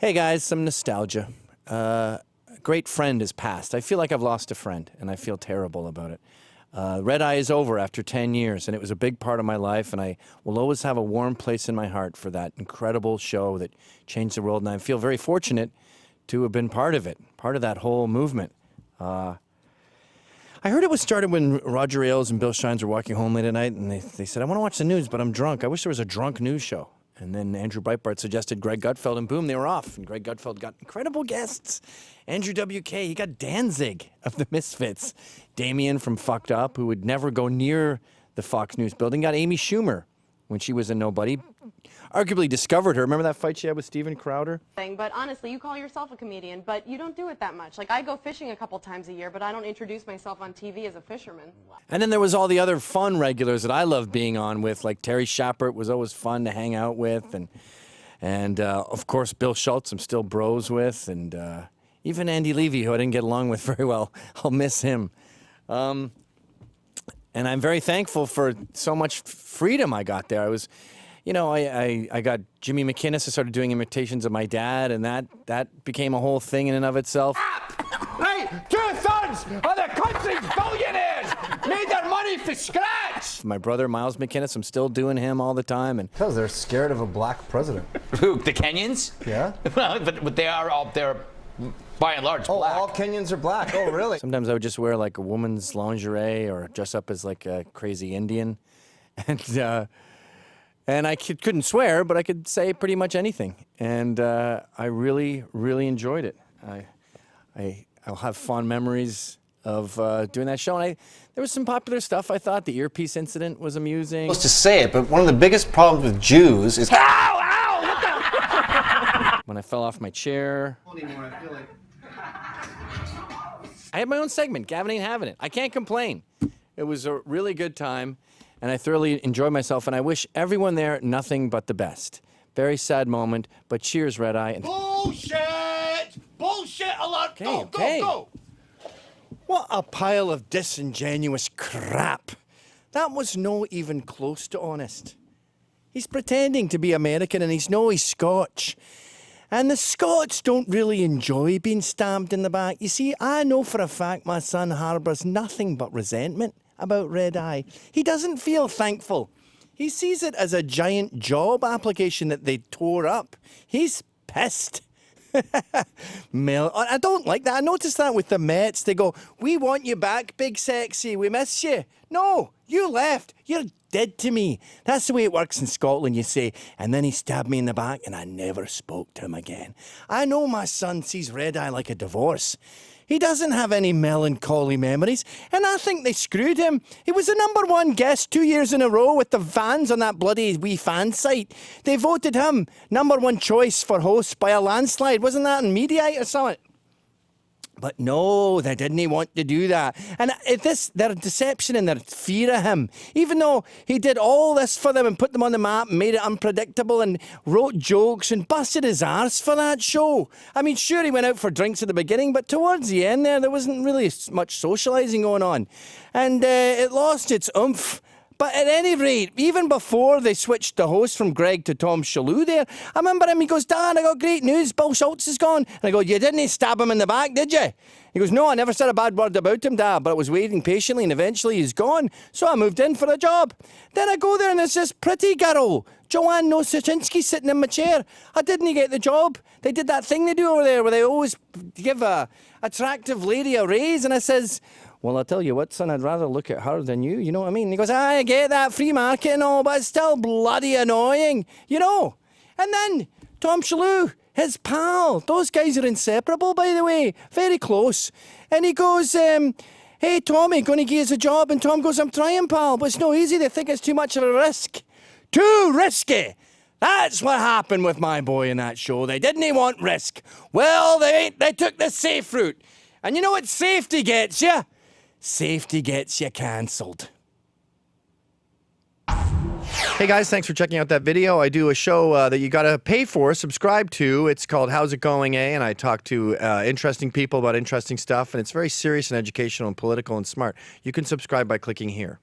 Hey guys, some nostalgia. A great friend has passed. I feel like I've lost a friend, and I feel terrible about it. Red Eye is over after 10 years, and it was a big part of my life, and I will always have a warm place in my heart for that incredible show that changed the world, and I feel very fortunate to have been part of it, part of that whole movement. I heard it was started when Roger Ailes and Bill Shines were walking home late at night, and they said, I want to watch the news, but I'm drunk. I wish there was a drunk news show. And then Andrew Breitbart suggested Greg Gutfeld, and boom, they were off. And Greg Gutfeld got incredible guests. Andrew W.K., he got Danzig of the Misfits. Damien from Fucked Up, who would never go near the Fox News building, got Amy Schumer when she was a nobody. Arguably discovered her. Remember that fight she had with Steven Crowder? But honestly, you call yourself a comedian, but you don't do it that much. Like, I go fishing a couple times a year, but I don't introduce myself on TV as a fisherman. And then there was all the other fun regulars that I love being on with, like Terry Schappert was always fun to hang out with, and of course Bill Schultz I'm still bros with, and even Andy Levy, who I didn't get along with very well. I'll miss him. And I'm very thankful for so much freedom I got there. I was... You know, I got Jimmy McInnes. I started doing imitations of my dad, and that became a whole thing in and of itself. Hey, 2/3 of the country's billionaires made their money from scratch. My brother, Miles McInnes, I'm still doing him all the time. And because they're scared of a black president. Who, the Kenyans? Yeah. Well, but they are all, they're by and large black. All Kenyans are black. Oh, really? Sometimes I would just wear like a woman's lingerie or dress up as like a crazy Indian. And I couldn't swear, but I could say pretty much anything. And I really, really enjoyed it. I'll have fond memories of doing that show. And there was some popular stuff, I thought. The earpiece incident was amusing. I'm supposed to say it, but one of the biggest problems with Jews is... Ow! Ow! What the... When I fell off my chair. I had my own segment. Gavin Ain't Having It. I can't complain. It was a really good time. And I thoroughly enjoyed myself, and I wish everyone there nothing but the best. Very sad moment, but cheers, Red Eye. Bullshit! Bullshit alert! Okay. Go! What a pile of disingenuous crap. That was no even close to honest. He's pretending to be American, and he's Scotch. And the Scots don't really enjoy being stabbed in the back. You see, I know for a fact my son harbours nothing but resentment about Red Eye. He doesn't feel thankful. He sees it as a giant job application that they tore up. He's pissed. Mel, I don't like that. I noticed that with the Mets. They go, we want you back, big sexy. We miss you. No, you left. You're dead to me. That's the way it works in Scotland, you say. And then he stabbed me in the back and I never spoke to him again. I know my son sees Red Eye like a divorce. He doesn't have any melancholy memories, and I think they screwed him. He was the #1 guest 2 years in a row with the fans on that bloody wee fan site. They voted him #1 choice for host by a landslide. Wasn't that in Mediaite or something? But no, they didn't want to do that. And their deception and their fear of him, even though he did all this for them and put them on the map and made it unpredictable and wrote jokes and busted his arse for that show. I mean, sure, he went out for drinks at the beginning, but towards the end there wasn't really much socialising going on. And it lost its oomph. But at any rate, even before they switched the host from Greg to Tom Shalhoub there, I remember him, he goes, Dad, I got great news, Bill Schultz is gone. And I go, you didn't stab him in the back, did you? He goes, no, I never said a bad word about him, Dad, but I was waiting patiently and eventually he's gone. So I moved in for a job. Then I go there and there's this pretty girl, Joanne Nosachinski, sitting in my chair. I didn't get the job. They did that thing they do over there where they always give a attractive lady a raise. And I says, well, I'll tell you what, son, I'd rather look at her than you, you know what I mean? And he goes, I get that, free market and all, but it's still bloody annoying, you know? And then Tom Shalhoub, his pal, those guys are inseparable, by the way, very close. And he goes, hey, Tommy, going to give us a job? And Tom goes, I'm trying, pal, but it's no easy. They think it's too much of a risk. Too risky. That's what happened with my boy in that show. They didn't want risk. Well, they took the safe route. And you know what safety gets you? Safety gets you cancelled. Hey guys, thanks for checking out that video. I do a show that you gotta pay for, subscribe to. It's called How's It Going, eh? And I talk to interesting people about interesting stuff, and it's very serious and educational and political and smart. You can subscribe by clicking here.